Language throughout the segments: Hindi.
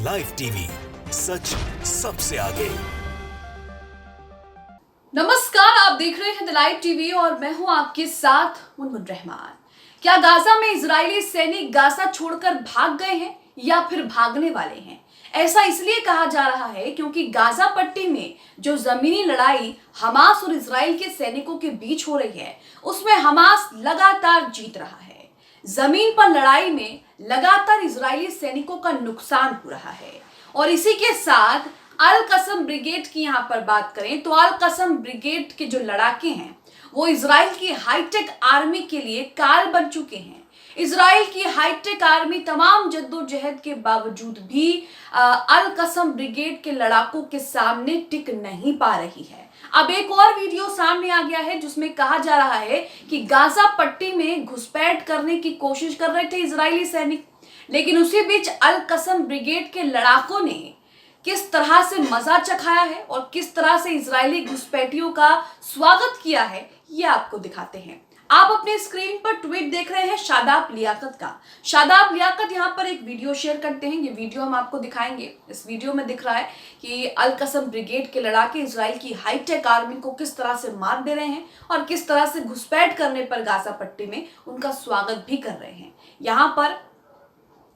लाइव टीवी, सच सबसे आगे। नमस्कार, आप देख रहे हैं द लाइव टीवी और मैं हूं आपके साथ मुनमुन रहमान। क्या गाजा में इजरायली सैनिक गाजा छोड़कर भाग गए हैं या फिर भागने वाले हैं? ऐसा इसलिए कहा जा रहा है क्योंकि गाजा पट्टी में जो जमीनी लड़ाई हमास और इजराइल के सैनिकों के बीच हो रही है, उसमें हमास लगातार जीत रहा है। जमीन पर लड़ाई में लगातार इजरायली सैनिकों का नुकसान हो रहा है और इसी के साथ अल कसम ब्रिगेड की यहाँ पर बात करें तो अल कसम ब्रिगेड के जो लड़ाके हैं वो इजराइल की हाईटेक आर्मी के लिए काल बन चुके हैं। इजराइल की हाईटेक आर्मी तमाम जद्दोजहद के बावजूद भी अल कसम ब्रिगेड के लड़ाकों के सामने टिक नहीं पा रही है। अब एक और वीडियो सामने आ गया है जिसमें कहा जा रहा है कि गाजा पट्टी में घुसपैठ करने की कोशिश कर रहे थे इजरायली सैनिक, लेकिन उसी बीच अल कसम ब्रिगेड के लड़ाकों ने किस तरह से मजा चखाया है और किस तरह से इजरायली घुसपैठियों का स्वागत किया है, ये आपको दिखाते हैं। आप अपने स्क्रीन पर ट्वीट देख रहे हैं शादाब लियाकत का। शादाब लियाकत यहाँ पर एक वीडियो शेयर करते हैं, ये वीडियो हम आपको दिखाएंगे। इस वीडियो में दिख रहा है कि अल कसम ब्रिगेड के लड़ाके इजराइल की हाईटेक आर्मी को किस तरह से मार दे रहे हैं और किस तरह से घुसपैठ करने पर गाजा पट्टी में उनका स्वागत भी कर रहे हैं। यहाँ पर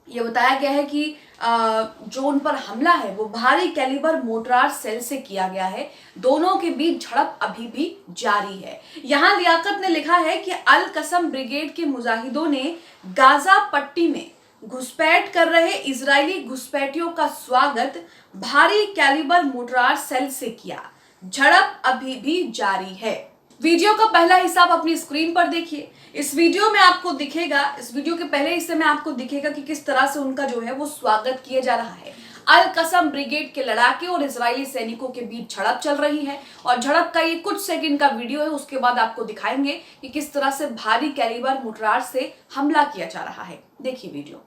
यह बताया गया है कि जो उन पर हमला है वो भारी कैलिबर मोर्टार सेल से किया गया है। दोनों के बीच झड़प अभी भी जारी है। यहाँ लियाकत ने लिखा है कि अल कसम ब्रिगेड के मुजाहिदों ने गाजा पट्टी में घुसपैठ कर रहे इजरायली घुसपैठियों का स्वागत भारी कैलिबर मोर्टार सेल से किया। झड़प अभी भी जारी है। वीडियो का पहला हिस्सा आप अपनी स्क्रीन पर देखिए। इस वीडियो में आपको दिखेगा, इस वीडियो के पहले हिस्से में आपको दिखेगा कि किस तरह से उनका जो है वो स्वागत किया जा रहा है। अल कसम ब्रिगेड के लड़ाके और इजरायली सैनिकों के बीच झड़प चल रही है और झड़प का ये कुछ सेकंड का वीडियो है। उसके बाद आपको दिखाएंगे कि किस तरह से भारी कैलिबर मोर्टार से हमला किया जा रहा है। देखिए वीडियो।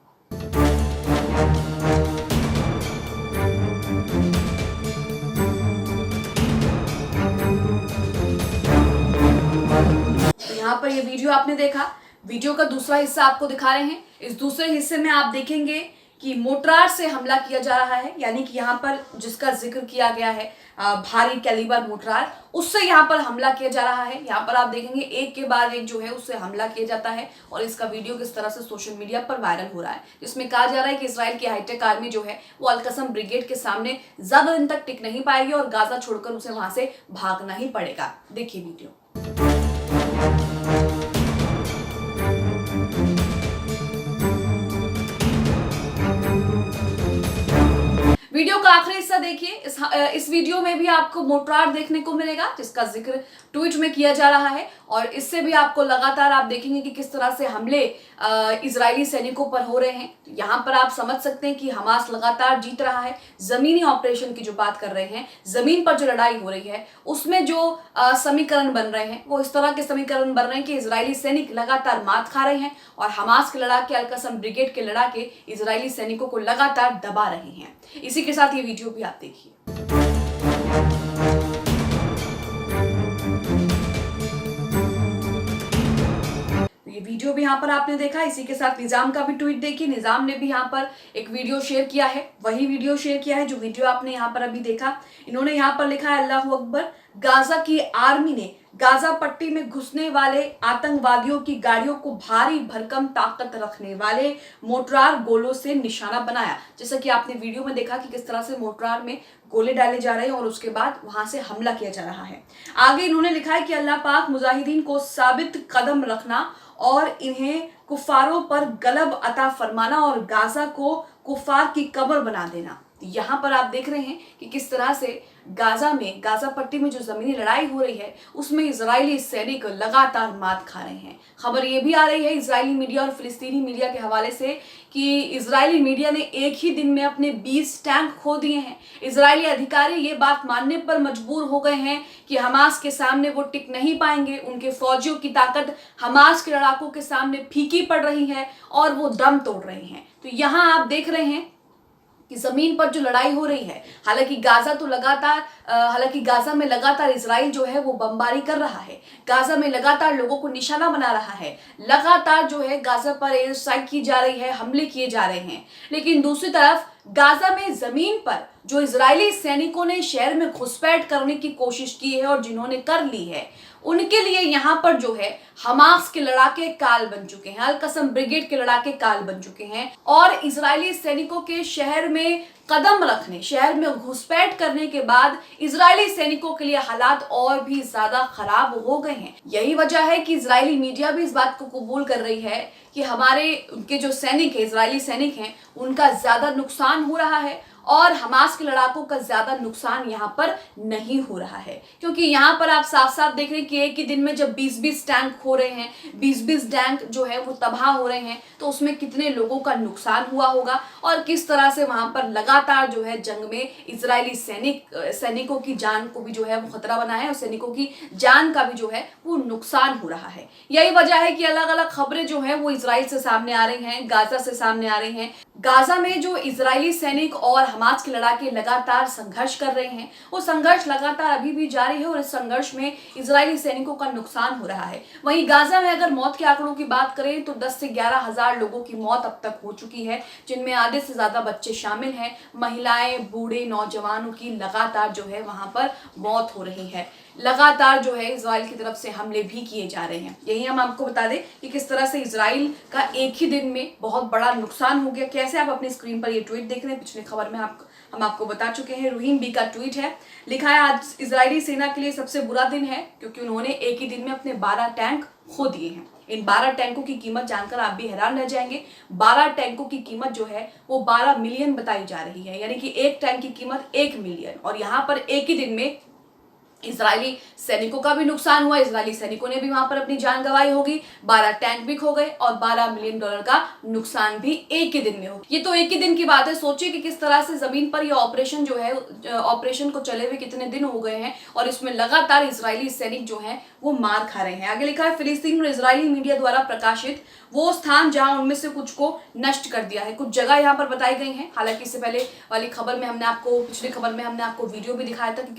यहाँ पर ये वीडियो आपने देखा, वीडियो का दूसरा हिस्सा आपको दिखा रहे हैं। इस दूसरे हिस्से में आप देखेंगे कि मोर्टार से हमला किया जा रहा है, यानी कि यहाँ पर जिसका जिक्र किया गया है भारी कैलिबर मोर्टार, उससे यहाँ पर हमला किया जा रहा है। यहाँ पर आप देखेंगे एक के बाद एक जो है उससे हमला किया जाता है और इसका वीडियो किस तरह से सोशल मीडिया पर वायरल हो रहा है, जिसमें कहा जा रहा है कि इजराइल की हाईटेक आर्मी जो है वो अल कसम ब्रिगेड के सामने ज्यादा दिन तक टिक नहीं पाएगी और गाजा छोड़कर उसे वहां से भागना ही पड़ेगा। देखिए वीडियो। वीडियो का आखिरी हिस्सा देखिए। इस वीडियो में भी आपको मोर्टार देखने को मिलेगा जिसका जिक्र ट्वीट में किया जा रहा है और इससे भी आपको लगातार आप देखेंगे कि किस तरह से हमले इजरायली सैनिकों पर हो रहे हैं। तो यहाँ पर आप समझ सकते हैं कि हमास लगातार जीत रहा है। जमीनी ऑपरेशन की जो बात कर रहे हैं, जमीन पर जो लड़ाई हो रही है उसमें जो समीकरण बन रहे हैं वो इस तरह के समीकरण बन रहे हैं कि इजरायली सैनिक लगातार मात खा रहे हैं और हमास के लड़ाके अल कसम ब्रिगेड के लड़ाके इजरायली सैनिकों को लगातार दबा रहे हैं। इसी के साथ ये वीडियो भी आप देखिए। ये वीडियो भी यहाँ पर आपने देखा। इसी के साथ निजाम का भी ट्वीट देखिए। निजाम ने भी यहाँ पर एक वीडियो शेयर किया है, वही वीडियो शेयर किया है जो वीडियो आपने यहाँ पर अभी देखा। इन्होंने यहाँ पर लिखा है अल्लाहू अकबर। गाजा की आर्मी ने गाजा पट्टी में घुसने वाले आतंकवादियों की गाड़ियों को भारी भरकम ताकत रखने वाले मोर्टार गोलों से निशाना बनाया। जैसा कि आपने वीडियो में देखा कि किस तरह से मोर्टार में गोले डाले जा रहे हैं और उसके बाद वहां से हमला किया जा रहा है। आगे इन्होंने लिखा है कि अल्लाह पाक मुजाहिदीन को साबित कदम रखना और इन्हें कुफारों पर गलब अता फरमाना और गाजा को कुफार की कब्र बना देना। यहाँ पर आप देख रहे हैं कि किस तरह से गाजा पट्टी में जो जमीनी लड़ाई हो रही है उसमें इजरायली सैनिक लगातार मात खा रहे हैं। खबर ये भी आ रही है इजरायली मीडिया और फिलिस्तीनी मीडिया के हवाले से कि इजरायली मीडिया ने एक ही दिन में अपने 20 टैंक खो दिए हैं। इजरायली अधिकारी ये बात मानने पर मजबूर हो गए हैं कि हमास के सामने वो टिक नहीं पाएंगे। उनके फौजियों की ताकत हमास के लड़ाकों के सामने फीकी पड़ रही है और वो दम तोड़ रहे हैं। तो यहाँ आप देख रहे हैं कि जमीन पर जो लड़ाई हो रही है, हालांकि गाजा में लगातार इजराइल जो है वो बमबारी कर रहा है, गाजा में लगातार लोगों को निशाना बना रहा है, लगातार जो है गाजा पर एयर स्ट्राइक की जा रही है, हमले किए जा रहे हैं। लेकिन दूसरी तरफ गाजा में जमीन पर जो इजरायली सैनिकों ने शहर में घुसपैठ करने की कोशिश की है और जिन्होंने कर ली है, उनके लिए यहाँ पर जो है हमास के लड़ाके काल बन चुके हैं, अल कसम ब्रिगेड के लड़ाके काल बन चुके हैं। और इजरायली सैनिकों के शहर में कदम रखने, शहर में घुसपैठ करने के बाद इजरायली सैनिकों के लिए हालात और भी ज्यादा खराब हो गए हैं। यही वजह है कि इजरायली मीडिया भी इस बात को कबूल कर रही है कि हमारे उनके जो सैनिक है, इजरायली सैनिक हैं, उनका ज्यादा नुकसान हो रहा है और हमास के लड़ाकों का ज्यादा नुकसान यहाँ पर नहीं हो रहा है। क्योंकि यहाँ पर आप साफ साफ देख रहे हैं कि एक ही दिन में जब 20-20 टैंक खो रहे हैं, 20-20 टैंक जो है वो तबाह हो रहे हैं, तो उसमें कितने लोगों का नुकसान हुआ होगा और किस तरह से वहां पर लगातार जो है जंग में इजरायली सैनिकों की जान को भी जो है वो खतरा बना है और सैनिकों की जान का भी जो है वो नुकसान हो रहा है। यही वजह है कि अलग अलग खबरें जो है वो इजराइल से सामने आ रही हैं, गाजा से सामने आ रही हैं। गाजा में जो इजरायली सैनिक और हमास के लड़ाके लगातार संघर्ष कर रहे हैं, वो संघर्ष लगातार अभी भी जारी है और इस संघर्ष में इजरायली सैनिकों का नुकसान हो रहा है। वहीं गाजा में अगर मौत के आंकड़ों की बात करें तो 10 से 11 हजार लोगों की मौत अब तक हो चुकी है, जिनमें आधे से ज्यादा बच्चे शामिल हैं। महिलाएं, बूढ़े, नौजवानों की लगातार जो है वहां पर मौत हो रही है। लगातार जो है इजराइल की तरफ से हमले भी किए जा रहे हैं। यही हम आपको बता दें कि किस तरह से इजराइल का एक ही दिन में बहुत बड़ा नुकसान हो गया। कैसे आप अपनी स्क्रीन पर ये ट्वीट देख रहे हैं, पिछली खबर में हम आपको बता चुके हैं। रूहीम बी का ट्वीट है, लिखा है आज इजरायली सेना के लिए सबसे बुरा दिन है क्योंकि उन्होंने एक ही दिन में अपने 12 टैंक खो दिए हैं। इन 12 टैंकों की कीमत जानकर आप भी हैरान रह जाएंगे। 12 टैंकों की कीमत जो है वो 12 मिलियन बताई जा रही है, यानी कि एक टैंक की कीमत 1 मिलियन। और यहाँ पर एक ही दिन में इजरायली सैनिकों का भी नुकसान हुआ, इजरायली सैनिकों ने भी वहां पर अपनी जान गंवाई होगी, 12 टैंक भी खो गए और 12 मिलियन डॉलर का नुकसान भी एक ही दिन में हो। ये तो एक ही दिन की बात है। सोचिए कि किस तरह से जमीन पर ये ऑपरेशन जो है, ऑपरेशन को चले हुए कितने दिन हो गए हैं और इसमें लगातार इजरायली सैनिक जो हैं वो मार खा रहे हैं। आगे लिखा है, फिलिस्तीन और इजरायली मीडिया द्वारा प्रकाशित वो स्थान जहां उनमें से कुछ को नष्ट कर दिया है। कुछ जगह यहाँ पर बताई गई हैं। हालांकि इससे पहले वाली खबर में हमने आपको, पिछली खबर में हमने आपको वीडियो भी दिखाया था कि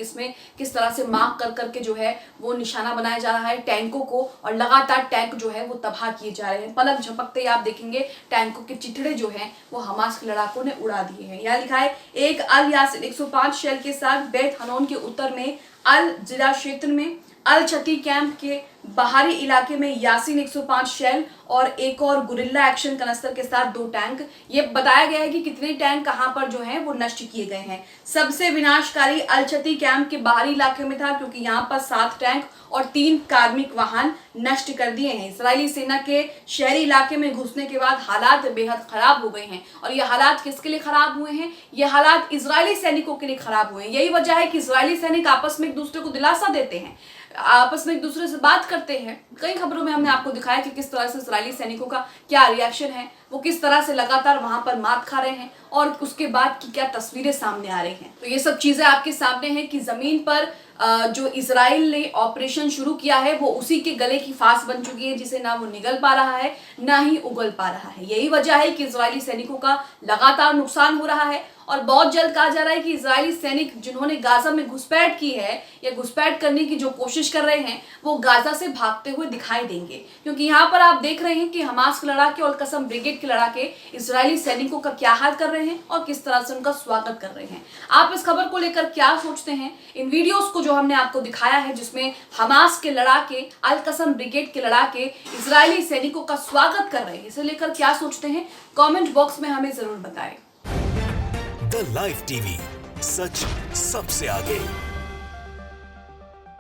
किस तरह से मार्क कर करके जो है वो निशाना बनाया जा रहा है टैंकों को और लगातार टैंक जो है वो तबाह किए जा रहे हैं। पलक झपकते ही आप देखेंगे टैंकों के चिथड़े जो हैं वो हमास के लड़ाकों ने उड़ा दिए हैं। यहाँ लिखा है, एक अल यासिन 105 शेल के साथ बैत हनोन के उत्तर में अल जिला क्षेत्र में अल छती कैंप के बाहरी इलाके में यासीन 105 शेल और एक और गुरिल्ला एक्शन कनस्तर के साथ 2 टैंक। ये बताया गया है कि कितने टैंक कहां पर जो हैं वो नष्ट किए गए हैं। सबसे विनाशकारी अल छती कैंप के बाहरी इलाके में था क्योंकि यहां पर 7 टैंक और 3 कार्मिक वाहन नष्ट कर दिए हैं। इजरायली सेना के शहरी इलाके में घुसने के बाद हालात बेहद खराब हो गए हैं और ये हालात किसके लिए खराब हुए हैं? ये हालात इजरायली सैनिकों के लिए खराब हुए हैं। यही वजह है कि इजरायली सैनिक आपस में एक दूसरे को दिलासा देते हैं, आपस में एक दूसरे से बात करते हैं। कई खबरों में हमने आपको दिखाया कि किस तरह से इजरायली सैनिकों का क्या रिएक्शन है, वो किस तरह से लगातार वहां पर मात खा रहे हैं और उसके बाद की क्या तस्वीरें सामने आ रही हैं। तो ये सब चीजें आपके सामने हैं कि जमीन पर जो इजराइल ने ऑपरेशन शुरू किया है वो उसी के गले की फांस बन चुकी है, जिसे ना वो निगल पा रहा है ना ही उगल पा रहा है। यही वजह है कि इजरायली सैनिकों का लगातार नुकसान हो रहा है और बहुत जल्द कहा जा रहा है कि इजरायली सैनिक जिन्होंने गाजा में घुसपैठ की है या घुसपैठ करने की जो कोशिश कर रहे हैं वो गाजा से भागते हुए दिखाई देंगे। क्योंकि यहाँ पर आप देख रहे हैं कि हमास के लड़ाके और कसम ब्रिगेड के लड़ाके इजरायली सैनिकों का क्या हाल कर रहे हैं और किस तरह से उनका स्वागत कर रहे हैं। आप इस खबर को लेकर क्या सोचते हैं? इन वीडियोस को जो हमने आपको दिखाया है जिसमें हमास के लड़ाके, अल कसम ब्रिगेड के लड़ाके इजरायली सैनिकों का स्वागत कर रहे हैं, इसे लेकर क्या सोचते हैं? कमेंट बॉक्स में हमें जरूर बताएं। द लाइव टीवी, सच सबसे आगे।